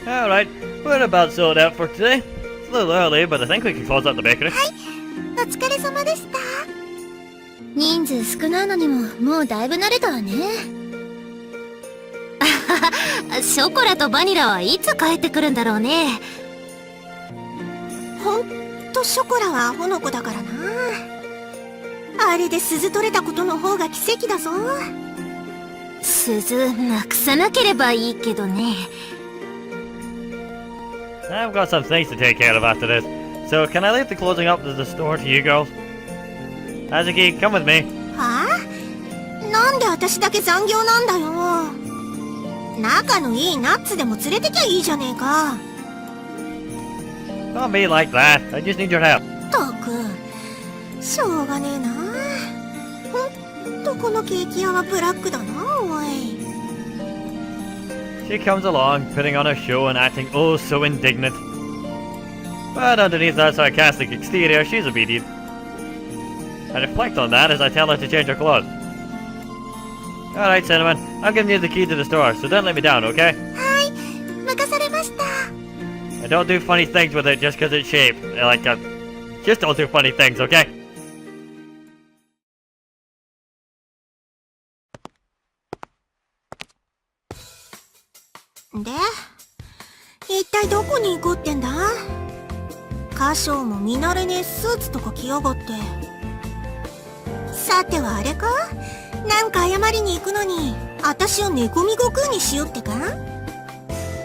Alright, we're about sold out for today. It's a little early, but I think we can close out the bakery. はい、お疲れ様でした。人数少ないのにももうだいぶ慣れたわね。あはは、ショコラとバニラはいつ帰ってくるんだろうね。ほんとショコラはアホの子だからな。あれで鈴取れたことの方が奇跡だぞ。鈴なくさなければいいけどね。I've got some things to take care of after this, so can I leave the closing up to the store to you girls? Azuki, come with me. はあ？なんで私だけ残業なんだよ。仲のいいナッツでも連れてきゃいいじゃねえか。Don't be like that. I just need your help. ったく、しょうがねえな。ほんとこのケーキ屋はブラックだな、おい。She comes along, putting on a show and acting oh so indignant. But underneath that sarcastic exterior, she's obedient. I reflect on that as I tell her to change her clothes. Alright, Cinnamon, I'm giving you the key to the store, so don't let me down, okay? はい、任されました。And don't do funny things with it just because it's shaped. Just don't do funny things, okay? で、一体どこに行こうってんだ？歌唱も見慣れねえスーツとか着やがって。さてはあれか？なんか謝りに行くのに、あたしを寝込み悟空にしようってか？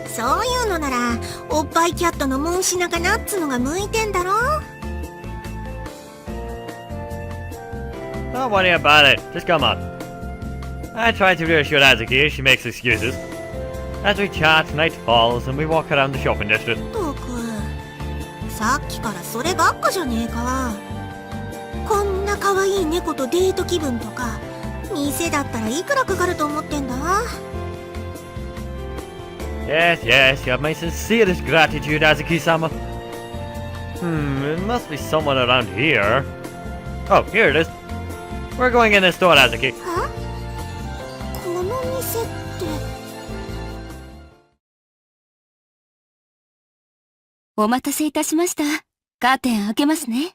そういうのなら、おっぱいキャットのモンシナかなっつのが向いてんだろ？ Don't worry about it, just come on. I try to reassure Azuki as she makes excuses. As we chat, night falls and we walk around the shopping district. トーク、さっきからそればっかじゃねえか。こんな可愛い猫とデート気分とか、店だったらいくらかかると思ってんだ？ Yes, yes, you have my sincerest gratitude, Azuki-sama. It must be someone around here. Oh, here it is. We're going in this store, Azuki. は？この店って。お待たせいたしました。カーテン開けますね。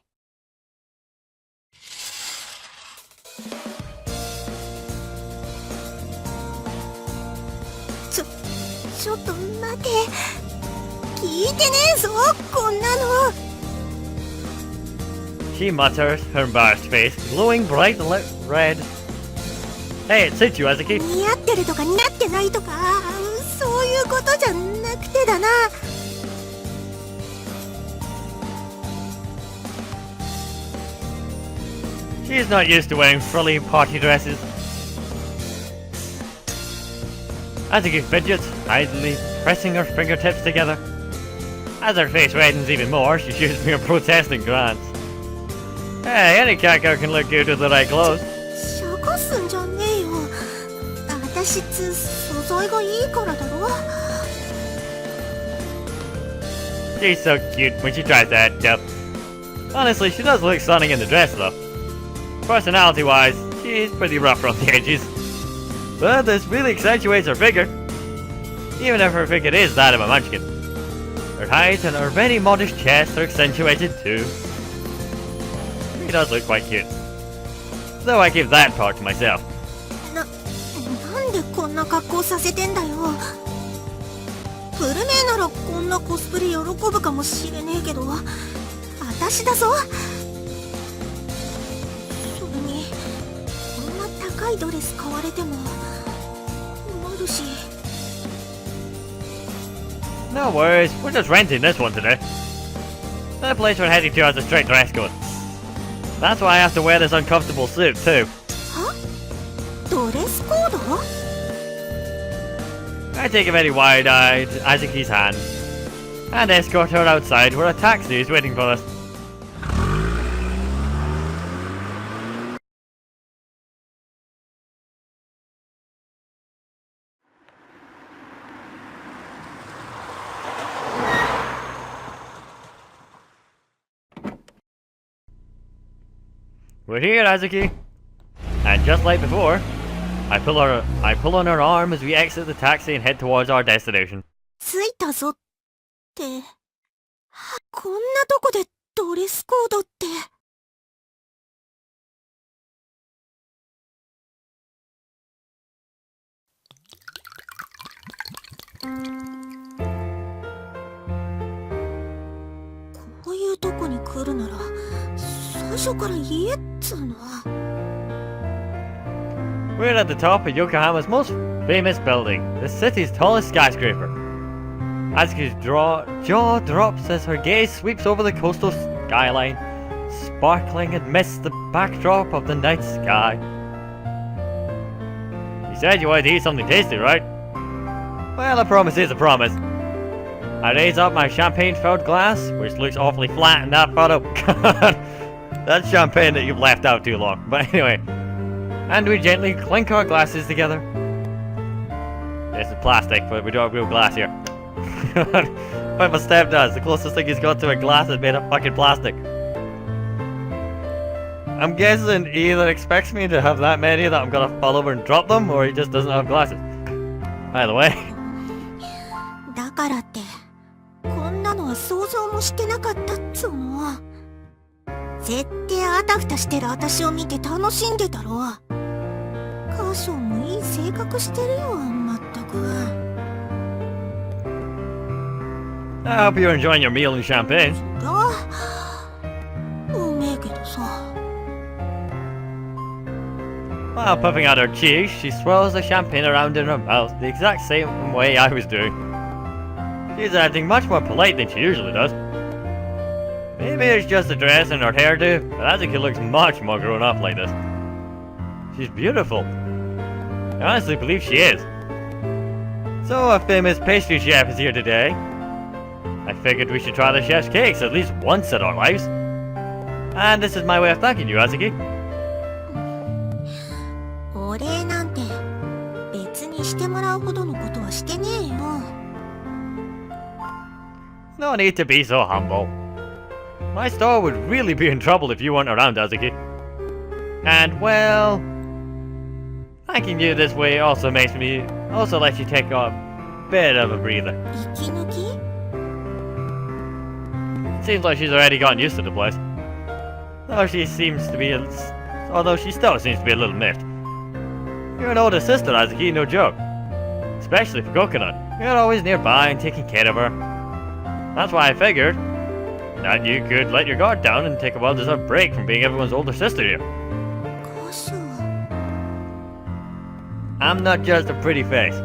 ちょっと待て。聞いてねえぞ、こんなの。She mutters, her embarrassed face glowing bright red. Hey, it suits you, Azuki. 似合ってるとか似合ってないとか、そういうことじゃなくてだな。She's not used to wearing frilly party dresses. Azuki fidgets, idly pressing her fingertips together. As her face reddens even more, she shoots me a protesting glance. Hey, any cat girl can look good with the right clothes. シャカすんじゃねえよ。私素材がいいからだろ。She's so cute when she tries to act up. Honestly, she does look stunning in the dress though. Personality-wise, she's pretty rough around the edges. But this really accentuates her figure. Even if her figure is that of a munchkin. Her height and her very modest chest are accentuated too. She does look quite cute. Though I give that part to myself. なんでこんな格好させてんだよ。ブルメイならこんなコスプレ喜ぶかもしれねえけど、私だぞ。それにこんな高いドレス買われても困るし。No worries, we're just renting this one today. The place we're heading to has a strict dress code. That's why I have to wear this uncomfortable suit too. は？ドレスコード？ I take a very wide-eyed Azuki's hand and escort her outside where a taxi is waiting for us. We're here, Azuki. And just like before, I pull on her arm as we exit the taxi and head towards our destination. 着いたぞって。こんなとこでドレスコードって。こういうとこに来るなら最初から言えっつうの。 We're at the top of Yokohama's most famous building, the city's tallest skyscraper. Azuki's jaw drops as her gaze sweeps over the coastal skyline, sparkling amidst the backdrop of the night sky. You said you wanted to eat something tasty, right? Well, a promise is a promise. I raise up my champagne-filled glass, which looks awfully flat in that photo. God, that's champagne that you've left out too long. But anyway. And we gently clink our glasses together. This is plastic, but we don't have real glass here. But my stepdad's the closest thing he's got to a glass is made of fucking plastic. I'm guessing he either expects me to have that many that I'm gonna fall over and drop them, or he just doesn't have glasses. By the way. だからって、こんなのは想像もしてなかったっつうの。絶対あたふたしてる私を見て楽しんでたろ。カーションもいい性格してるよ、まったく。I hope you're enjoying your meal and champagne. うめえけどさ。While puffing out her cheeks, she swirls the champagne around in her mouth the exact same way I was doing. She's acting much more polite than she usually does. Maybe it's just the dress and her hairdo, but Azuki looks much more grown up like this. She's beautiful. I honestly believe she is. So a famous pastry chef is here today. I figured we should try the chef's cakes at least once in our lives. And this is my way of thanking you, Azuki. お礼なんて別にしてもらうほどのことはしてねえよ。No need to be so humble. My store would really be in trouble if you weren't around, Azuki. And well, thanking you this way also lets you take a bit of a breather. 息抜き？ Seems like she's already gotten used to the place. Although she still seems to be a little miffed. You're an older sister, Azuki, no joke. Especially for Coconut. You're always nearby and taking care of her. That's why I figured that you could let your guard down and take a well-deserved break from being everyone's older sister here. カーション。 I'm not just a pretty face.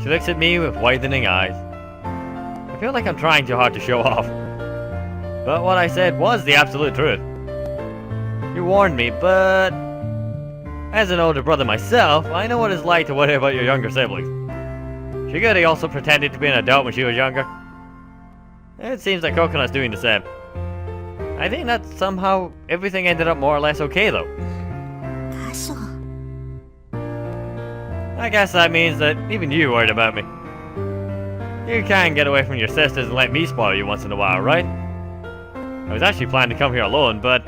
She looks at me with widening eyes. I feel like I'm trying too hard to show off. But what I said was the absolute truth. You warned me, but as an older brother myself, I know what it's like to worry about your younger siblings. Shiguri also pretended to be an adult when she was younger. It seems like Coconut's doing the same. I think that somehow everything ended up more or less okay though. カーション。 I guess that means that even you worried about me. You can't get away from your sisters and let me spoil you once in a while, right? I was actually planning to come here alone, but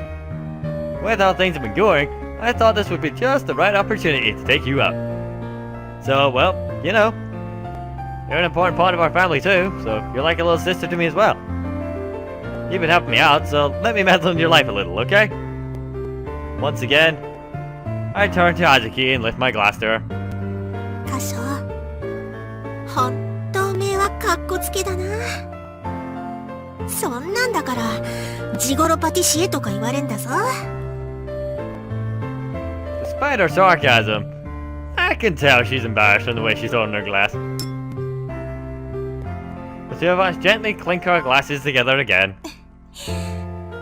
with how things have been going, I thought this would be just the right opportunity to take you out. So, well, you know, you're an important part of our family too, so you're like a little sister to me as well. You've been helping me out, so let me meddle in your life a little, okay? Once again, I turn to Azuki and lift my glass to her. 歌唱本当目はかっこつけだな。そんなんだからジゴロパティシエとか言われんだぞ。 Despite her sarcasm, I can tell she's embarrassed from the way she's holding her glass. The two of us gently clink our glasses together again.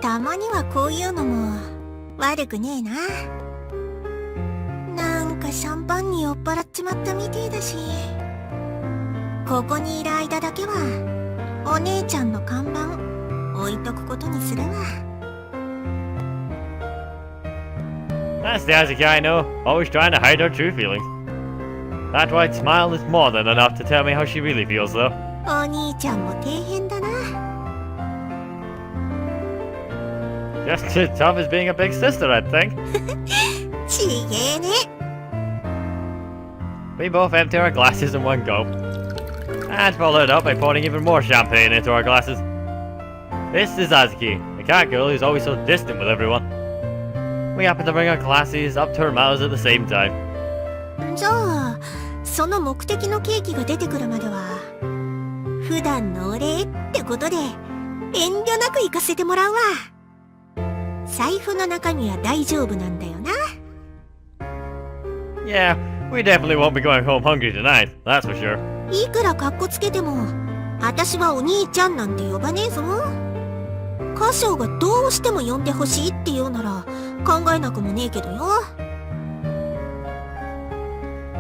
たまにはこういうのも悪くねえな。なんかシャンパンに酔っ払っちまったみてえだし、ここにいる間だけはお姉ちゃんの看板置いとくことにするわ。 That's the Azuki I know, always trying to hide her true feelings. That white smile is more than enough to tell me how she really feels, though. お兄ちゃんも底辺だな。 Just as tough as being a big sister, I think. ちげえね。 We both empty our glasses in one go, and follow it up by pouring even more champagne into our glasses. This is Azuki, the cat girl who's always so distant with everyone. We happen to bring our glasses up to our mouths at the same time. じゃあその目的のケーキが出てくるまでは普段のお礼ってことで遠慮なく行かせてもらうわ。財布の中身は大丈夫なんだよな。 Yeah, we definitely won't be going home hungry tonight, that's for sure. いくらカッコつけても私はお兄ちゃんなんて呼ばねえぞ。歌唱がどうしても呼んでほしいって言うなら考えなくもねえけどよ。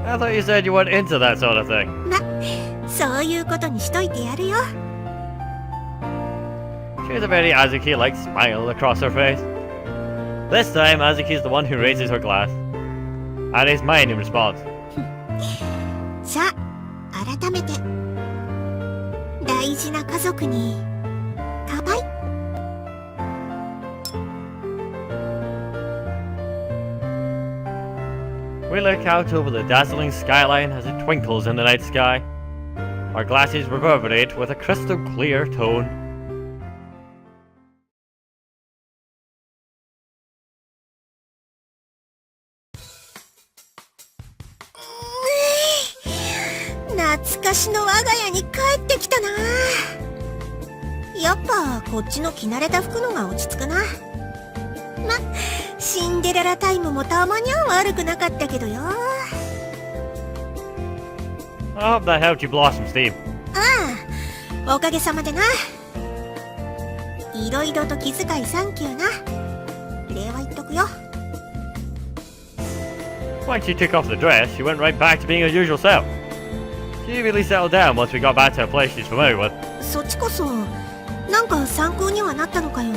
I thought you said you weren't into that sort of thing. ま、そういうことにしといてやるよ。 She has a very Azuki-like smile across her face. This time, Azuki's the one who raises her glass. I raise mine in response. さあ改めて大事な家族に乾杯。 We look out over the dazzling skyline as it twinkles in the night sky. Our glasses reverberate with a crystal clear tone. Mm. 懐かしの我が家に帰ってきたな。やっぱこっちの着慣れた服のが落ち着くな。ま、シンデレラタイムもたまには悪くなかったけどよ。 I hope that helped you blossom, Steve. ああ、おかげさまでな。いろいろと気遣いサンキューな。礼は言っとくよ。 Once she took off the dress, she went right back to being her usual self. She really settled down once we got back to a place she's familiar with. そっちこそなんか参考にはなったのかよ。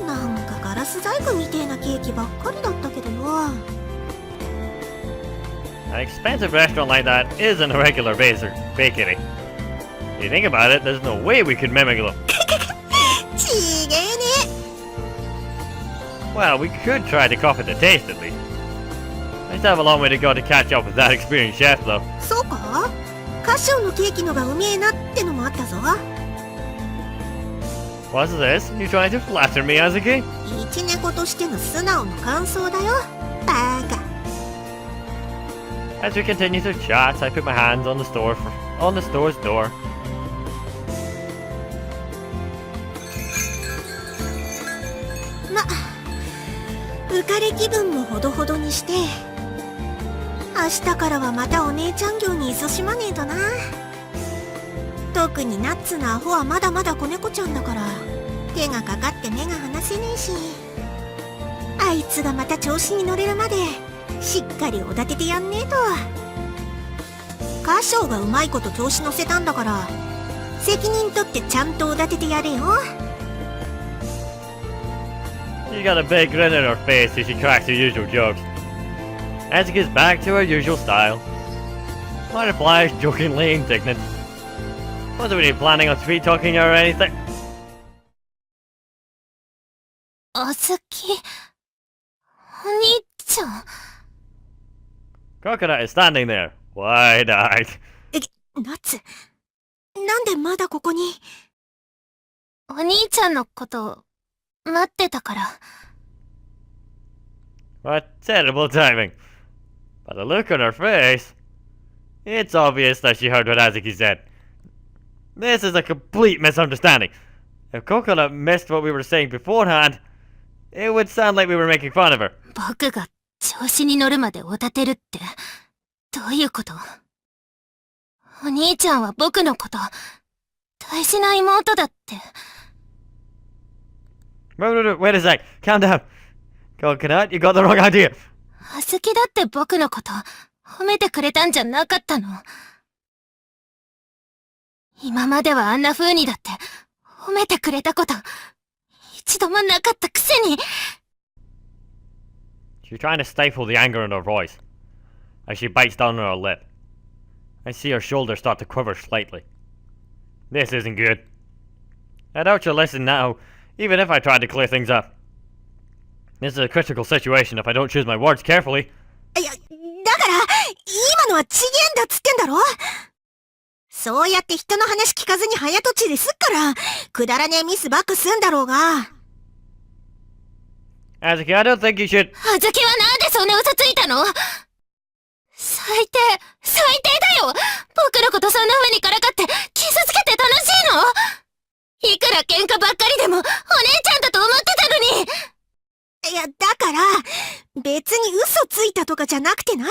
なんかガラス細工みてえなケーキばっかりだったけどよ。 An expensive restaurant like that isn't a regular bakery. If you think about it, there's no way we could mimic them. ちげえね。 Well, we could try to copy the taste at least. I still have a long way to go to catch up with that experienced chef, though. そうか？歌唱のケーキのがうめえなってのもあったぞ。 What's this? You trying to flatter me, Azuki? 一猫としての素直な感想だよ。バカ。 As we continue to chat, I put my hands on the store's door. ま、浮かれ気分もほどほどにして、明日からはまたお姉ちゃん業に勤しまねえとな。特にナッツのアホはまだまだ子猫ちゃんだから手がかかって目が離せねえし、あいつがまた調子に乗れるまでしっかりおだててやんねえと。歌唱がうまいこと調子乗せたんだから責任取ってちゃんとおだててやれよ。 She got a big grin on her face as she cracks her usual jokes. As it gets back to her usual style, my reply is jokingly indignant. Wasn't really planning on sweet talking or anything. あずき、お兄ちゃん。 Coconut is standing there, wide-eyed. ナツ、なんでまだここに？お兄ちゃんのこと待ってたから。 What terrible timing. By the look on her face, it's obvious that she heard what Azuki said. This is a complete misunderstanding. If Coconut missed what we were saying beforehand, it would sound like we were making fun of her. 僕が調子に乗るまでおだてるってどういうこと？お兄ちゃんは僕のこと大事な妹だって。 Wait a sec, calm down. Coconut, you got the wrong idea. あずきだって僕のこと褒めてくれたんじゃなかったの？今まではあんな風にだって褒めてくれたこと一度もなかったくせに。 She's trying to stifle the anger in her voice as she bites down on her lip. I see her shoulders start to quiver slightly. This isn't good. I doubt she'll listen now, even if I tried to clear things up. This is a critical situation if I don't choose my words carefully. いや、だから今のはちげんだっつってんだろ。そうやって人の話聞かずに早とちりすっからくだらねえミスばっかすんだろうが。 Azuki, I don't think you should... あずきはなんでそんな嘘ついたの？最低だよ。僕のことそんな風にからかって傷つけて楽しいの？いくら喧嘩ばっかりでもお姉ちゃんだと思ってたのに。いや、だから別に嘘ついたとかじゃなくてな。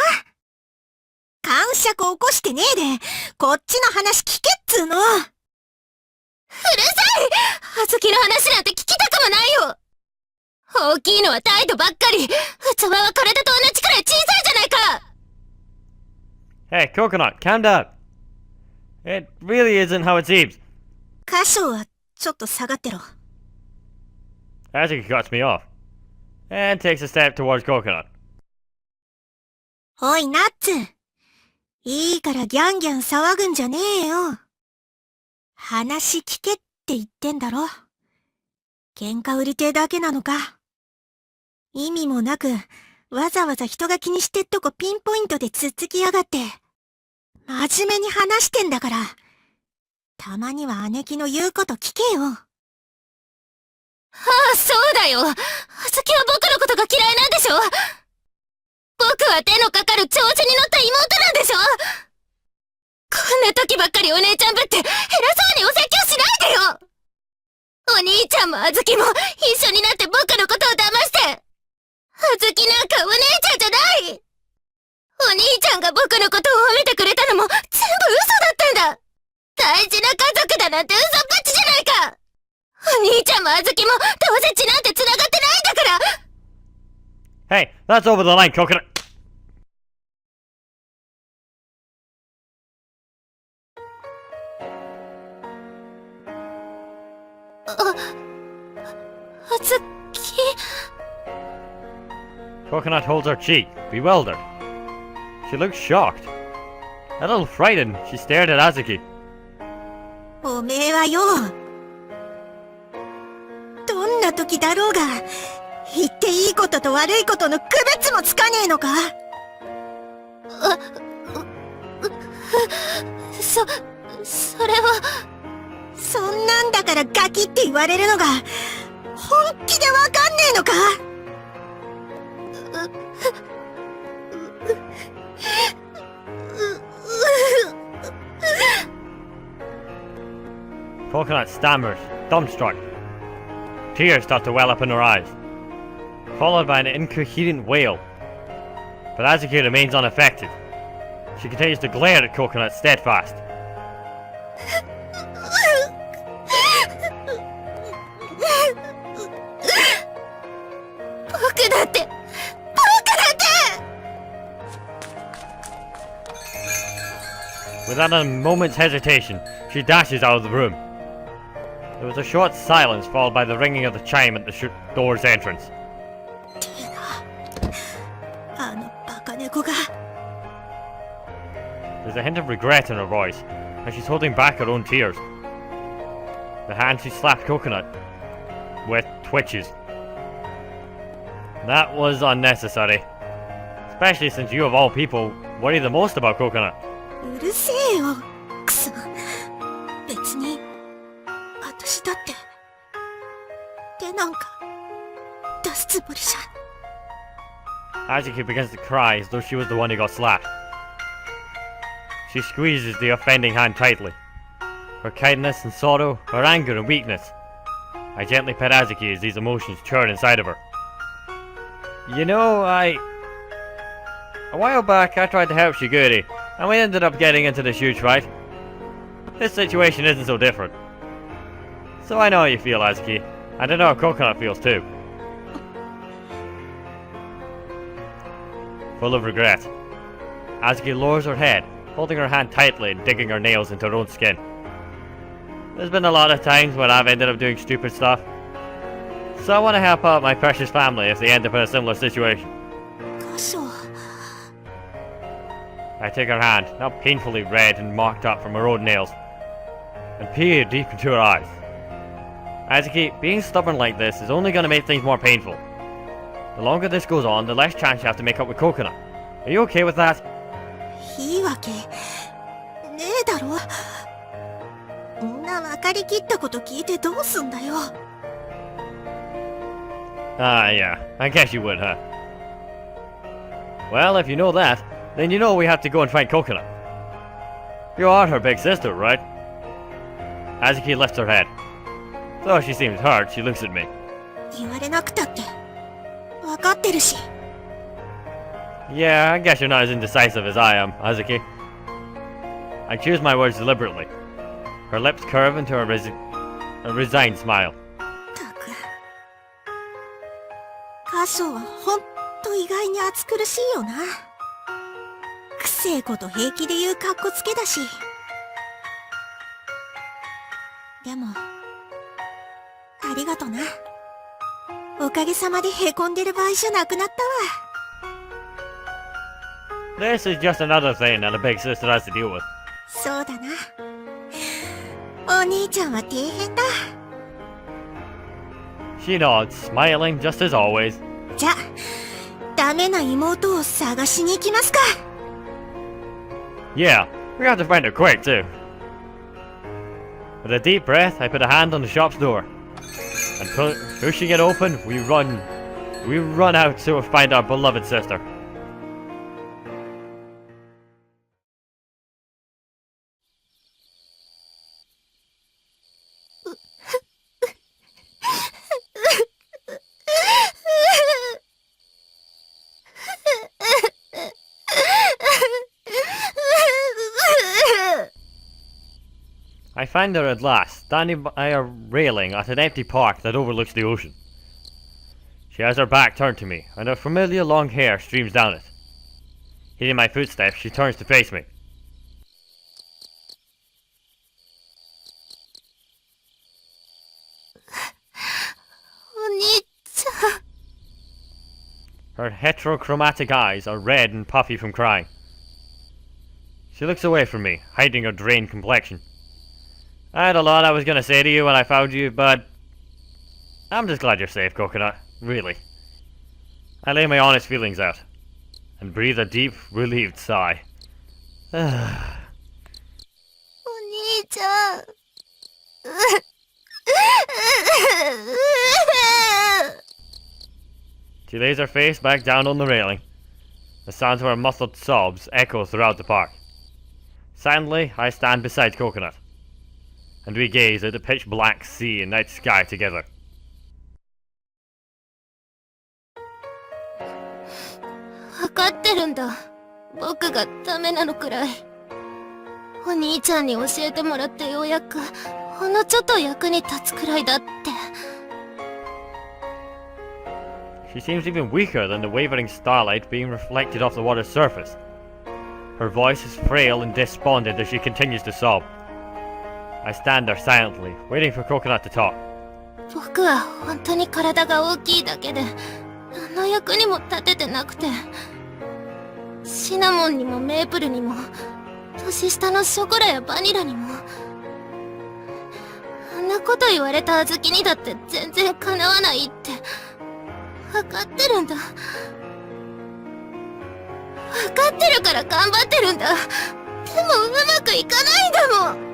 感触起こしてねえでこっちの話聞けっつーの。うるさい！あずきの話なんて聞きたくもないよ。大きいのは態度ばっかり。器は体と同じくらい小さいじゃないか。 Hey, Coconut, calm down. It really isn't how it seems. 歌唱はちょっと下がってろ。 Azuki cuts me off and takes a step towards Coconut. おいナッツ、いいからギャンギャン騒ぐんじゃねえよ。話聞けって言ってんだろ。喧嘩売りてえだけなのか。意味もなくわざわざ人が気にしてっとこピンポイントでつっつきやがって。真面目に話してんだから。たまには姉貴の言うこと聞けよ。ああ、そうだよ。あずきは僕のことが嫌いなんでしょ？僕は手のかかる調子に乗った妹なんでしょ？こんな時ばっかりお姉ちゃんぶって偉そうにお説教しないでよ。お兄ちゃんもあずきも一緒になって僕のことを騙して。あずきなんかお姉ちゃんじゃない。お兄ちゃんが僕のことを褒めてくれたのも全部嘘だったんだ。大事な家族だなんて嘘っぱちじゃないか。お兄ちゃんもあずきもどうせ血なんて繋がってないんだから。 Hey, that's over the line, Coconut. Coconut holds her cheek, bewildered. She looks shocked. A little frightened, she stared at Azuki. おめえはよ、どんな時だろうが言っていいことと悪いことの区別もつかねえのか。それは。そんなんだからガキって言われるのが本気でわかんねえのか。Coconut stammers, dumbstruck. Tears start to well up in her eyes, followed by an incoherent wail. But Azuki remains unaffected. She continues to glare at Coconut steadfast. 僕だって Without a moment's hesitation, she dashes out of the room. There was a short silence followed by the ringing of the chime at the door's entrance. あのバカ猫が。 There's a hint of regret in her voice, and she's holding back her own tears. The hand she slapped Coconut with twitches. That was unnecessary. Especially since you of all people worry the most about Coconut. うるせえよ。くそ。別に、私だって、手なんか、出すつもりじゃ。Azuki begins to cry as though she was the one who got slapped. She squeezes the offending hand tightly. Her kindness and sorrow, her anger and weakness. I gently pet Azuki as these emotions churn inside of her. You know, a while back I tried to help Shiguri, and we ended up getting into this huge fight. This situation isn't so different. So I know how you feel, Azuki, and I know how Coconut feels too. Full of regret, Azuki lowers her head, holding her hand tightly and digging her nails into her own skin. There's been a lot of times when I've ended up doing stupid stuff, so I want to help out my precious family if they end up in a similar situation. 箇所。I take her hand, now painfully red and marked up from her own nails, and peer deep into her eyes. Azuki, being stubborn like this is only going to make things more painful. The longer this goes on, the less chance you have to make up with Coconut. Are you okay with that? いいわけ、ねえだろ。んな分かりきったこと聞いてどうすんだよ。Yeah, I guess you would, huh? Well, if you know that, then you know we have to go and find Coconut. You are her big sister, right? Azuki lifts her head. Though she seems hurt, she looks at me. 言われなくたって、分かってるし。Yeah, I guess you're not as indecisive as I am, Azuki. I choose my words deliberately. Her lips curve into a resigned smile. たく。箇所はほんと意外に暑苦しいよな。くせえこと平気で言うカッコつけだし。でも、ありがとな。おかげさまでへこんでる場合じゃなくなったわ。This is just another thing that a big sister has to deal with. そうだな。お兄ちゃんは大変だ。She nods, smiling just as always. じゃ、ダメな妹を探しに行きますか。Yeah, we have to find her quick too. With a deep breath, I put a hand on the shop's door. And pushing it open, we run out to find our beloved sister. I find her at last, standing by a railing at an empty park that overlooks the ocean. She has her back turned to me, and her familiar long hair streams down it. Hearing my footsteps, she turns to face me. Her heterochromatic eyes are red and puffy from crying. She looks away from me, hiding her drained complexion. I had a lot I was going to say to you when I found you, but I'm just glad you're safe, Coconut. Really. I lay my honest feelings out and breathe a deep, relieved sigh. お兄ちゃん。She lays her face back down on the railing. The sounds of her muffled sobs echo throughout the park. Silently, I stand beside Coconut, and we gaze at the pitch-black sea and night sky together. わかってるんだ。僕がダメなのくらい。お兄ちゃんに教えてもらってようやくほんのちょっと役に立つくらいだって。She seems even weaker than the wavering starlight being reflected off the water's surface. Her voice is frail and despondent as she continues to sob. I stand there silently, waiting for Coconut to talk. 僕は本当に体が大きいだけで何の役にも立ててなくて、シナモンにもメープルにも年下のショコラやバニラにも。あんなこと言われた小豆にだって全然かなわないって、わかってるんだ。わかってるから頑張ってるんだ。でもうまくいかないんだもん。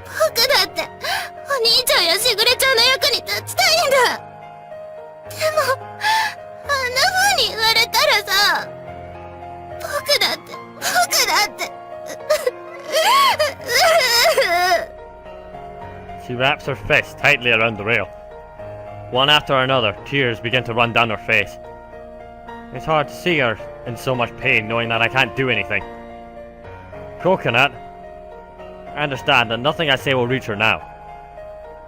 僕だってお兄ちゃんやしぐれちゃんの役に立ちたいんだ。でもあんな風に言われたらさ、僕だって She wraps her fist tightly around the rail. One after another, tears begin to run down her face. It's hard to see her in so much pain knowing that I can't do anything. Coconut, I understand that nothing I say will reach her now.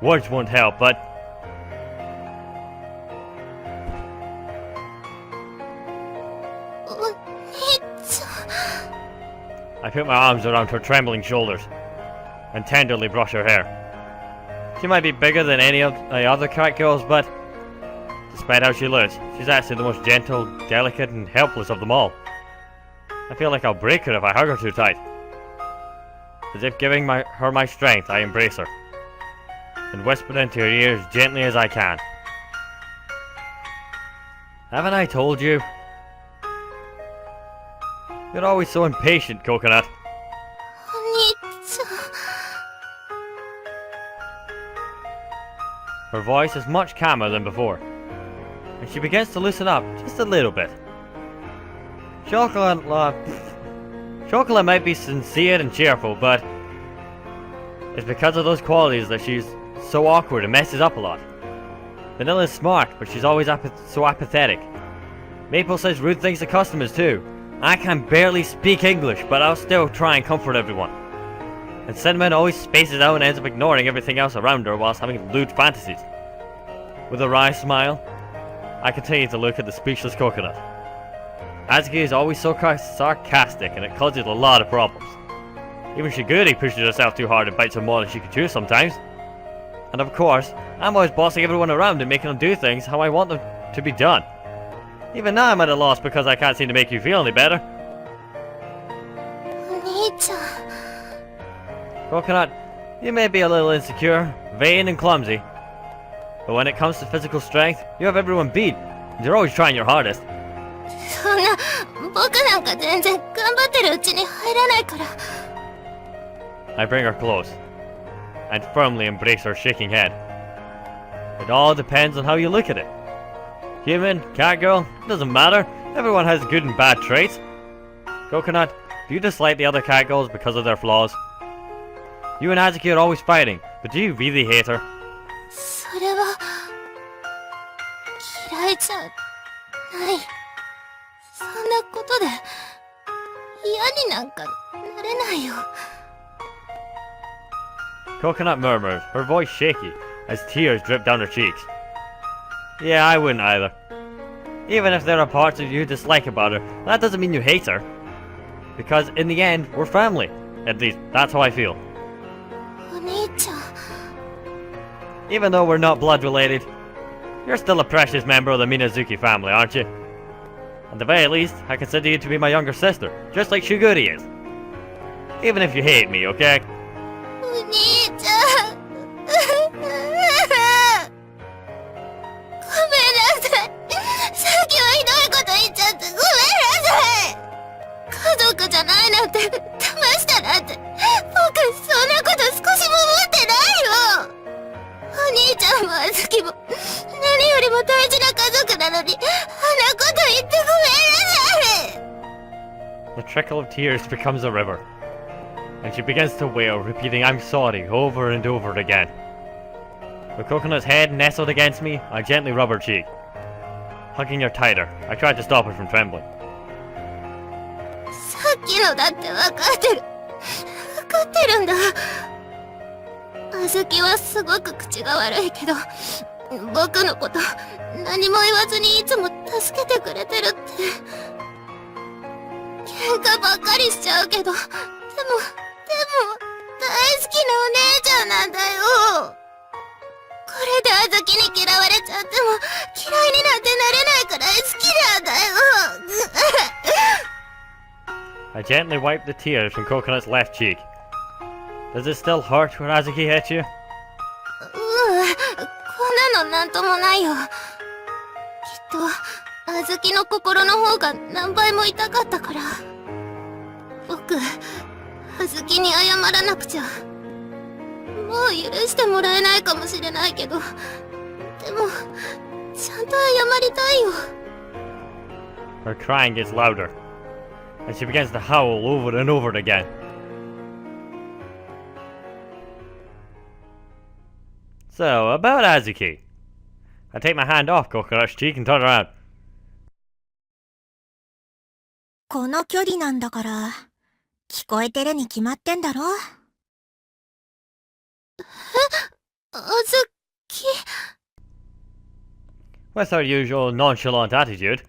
Words won't help, but... I put my arms around her trembling shoulders and tenderly brush her hair. She might be bigger than any of the other cat girls, but despite how she looks, she's actually the most gentle, delicate, and helpless of them all. I feel like I'll break her if I hug her too tight. As if giving her my strength, I embrace her and whisper into her ear as gently as I can. Haven't I told you? You're always so impatient, Coconut. お兄ちゃん。 Her voice is much calmer than before, and she begins to loosen up just a little bit. Chocolate might be sincere and cheerful, but it's because of those qualities that she's so awkward and messes up a lot. Vanilla's smart, but she's always so apathetic. Maple says rude things to customers too. I can barely speak English, but I'll still try and comfort everyone. And Cinnamon always spaces out and ends up ignoring everything else around her whilst having lewd fantasies. With a wry smile, I continue to look at the speechless Coconut. Azuki is always so sarcastic, and it causes a lot of problems. Even Shiguri pushes herself too hard and bites her more than she can chew sometimes. And of course, I'm always bossing everyone around and making them do things how I want them to be done. Even now I'm at a loss because I can't seem to make you feel any better. お兄ちゃん。 Coconut, you may be a little insecure, vain and clumsy, but when it comes to physical strength, you have everyone beat, and you're always trying your hardest. そんな、僕なんか全然頑張ってるうちに入らないから。 I bring her close, and firmly embrace her shaking head. It all depends on how you look at it. Human, cat girl, it doesn't matter. Everyone has good and bad traits. Coconut, do you dislike the other cat girls because of their flaws? You and Azuki are always fighting, but do you really hate her? それは嫌いじゃない。そんなことで嫌になんかなれないよ。 Coconut murmurs, her voice shaky, as tears drip down her cheeks. Yeah, I wouldn't either. Even if there are parts of you dislike about her, that doesn't mean you hate her. Because in the end, we're family. At least, that's how I feel. お兄ちゃん。 Even though we're not blood related, you're still a precious member of the Minazuki family, aren't you? At the very least, I consider you to be my younger sister, just like Shiguri is. Even if you hate me, okay? お兄ちゃん。ごめんなさい。さっきはひどいこと言っちゃってごめんなさい。家族じゃないなんて騙したなんて僕そんなこと少しも思ってないよ。お兄ちゃんもあずきも何よりも大事な家族なのにあんなこと言ってごめんなさい。 The trickle of tears becomes a river, and she begins to wail, repeating I'm sorry over and over again. With Coconut's head nestled against me, I gently rub her cheek. Hugging her tighter, I tried to stop her from trembling. さっきのだって分かってる。分かってるんだ。あずきはすごく口が悪いけど、僕のこと何も言わずにいつも助けてくれてるって。喧嘩ばっかりしちゃうけど、でも大好きなお姉ちゃんなんだよ。これであずきに嫌われちゃっても嫌いになんてなれないくらい好きなんだよ。I gently wiped the tears from Coconut's left cheek. Does it still hurt when Azuki hit you? こんなのなんともないよ。きっと、あずきの心の方が何倍も痛かったから。僕、あずきに謝らなくちゃ。もう許してもらえないかもしれないけど、でも、ちゃんと謝りたいよ。Her crying gets louder, and she begins to howl over and over again. So, about Azuki. I take my hand off Coconut's cheek and turn around. この距離なんだから、聞こえてるに決まってんだろ。あずき。With her usual nonchalant attitude,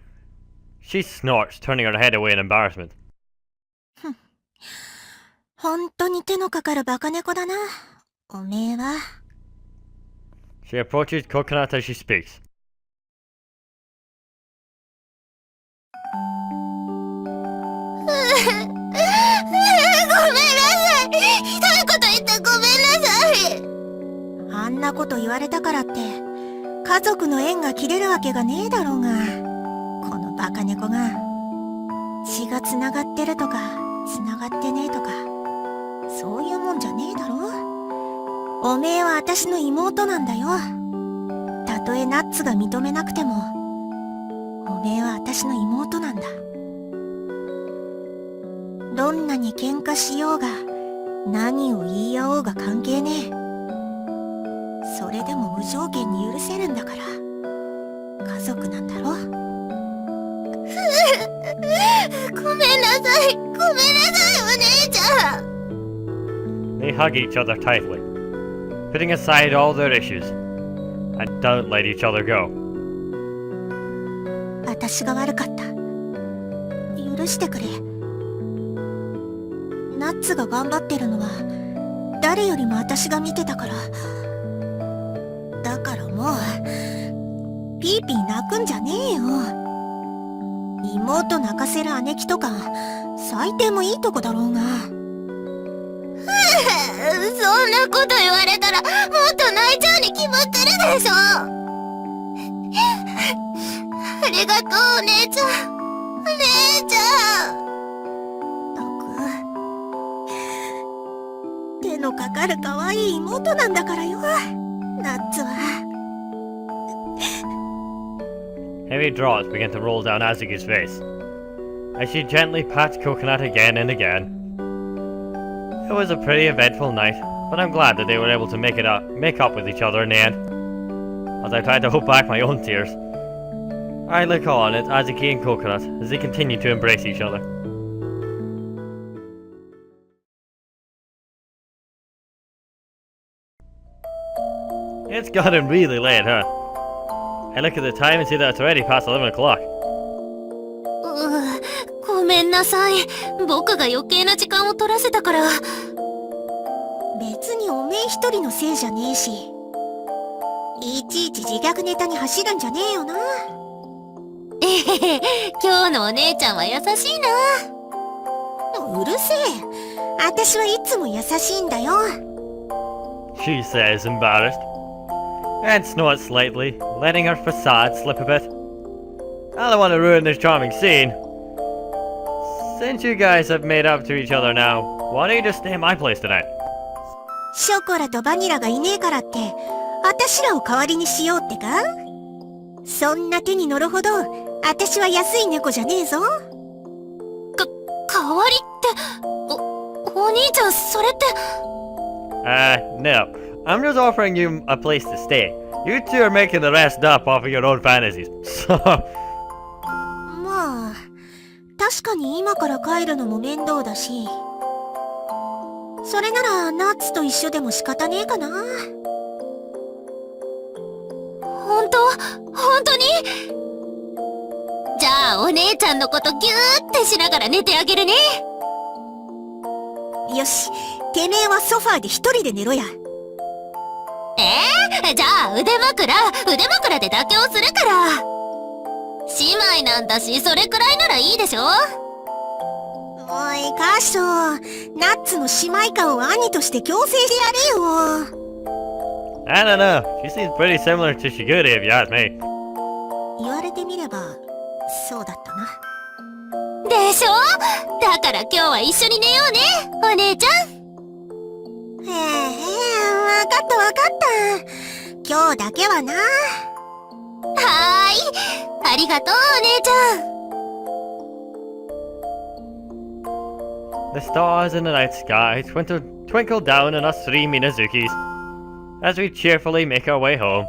she snorts, turning her head away in embarrassment. 本当に手のかかるバカ猫だな、おめえは。She approaches Coconut as she speaks. ごめんなさい。ひどいこと言ってごめんなさい。あんなこと言われたからって、家族の縁が切れるわけがねえだろうが、このバカ猫が。血が繋がってるとか、繋がってねえとか、そういうもんじゃねえだろ。おめえは私の妹なんだよ。たとえナッツが認めなくても、おめえは私の妹なんだ。どんなに喧嘩しようが、何を言い合おうが関係ねえ。それでも無条件に許せるんだから。家族なんだろ。ごめんなさい。ごめんなさい、お姉ちゃん。They hug each other tightly, putting aside all their issues, and don't let each other go. 私が悪かった。許してくれ。ナッツが頑張ってるのは誰よりも私が見てたから。だからもうピーピー泣くんじゃねえよ。妹泣かせる姉貴とか最低もいいとこだろうが。そんなこと言われたらもっと泣いちゃうに決まってるでしょ。ありがとう、お姉ちゃん。お姉ちゃん。手のかかる可愛い妹なんだからよ、ナッツは。Heavy drops begin to roll down Azuki's face, as she gently pats Coconut again and again. It was a pretty eventful night, but I'm glad that they were able to make up with each other in the end, as I tried to hold back my own tears. I look on at Azuki and Coconut as they continue to embrace each other. It's gotten really late, huh? I look at the time and see that it's already past 11 o'clock. ごめんなさい。僕が余計な時間を取らせたから。別におめえ一人のせいじゃねえし、いちいち自虐ネタに走るんじゃねえよな。えへへ、今日のお姉ちゃんは優しいな。うるせえ。私はいつも優しいんだよ。She says, embarrassed, and snorts slightly, letting her facade slip a bit. I don't want to ruin this charming scene. Since you guys have made up to each other now, why don't you just stay in my place tonight? ショコラとバニラがいねえからって、私らを代わりにしようってか？そんな手に乗るほど、私は安い猫じゃねえぞ。代わりって、お兄ちゃん、それって。No. I'm just offering you a place to stay. You two are making the rest up off of your own fantasies. So... まあ、確かに今から帰るのも面倒だし、それならナッツと一緒でも仕方ねえかな。本当に？じゃあお姉ちゃんのことギューってしながら寝てあげるね。よし、てめえはソファーで一人で寝ろや。じゃあ腕枕で妥協するから。姉妹なんだし、それくらいならいいでしょ。もおい、カッショー。ナッツの姉妹感を兄として強制してやれよ。I don't know. She seems pretty similar to Shigure if you ask me. 言われてみれば、そうだったな。でしょ？だから今日は一緒に寝ようね、お姉ちゃん。わかったわかった。今日だけはな。はーい。ありがとう、お姉ちゃん。The stars in the night sky twinkle down on us three Minazukis as we cheerfully make our way home.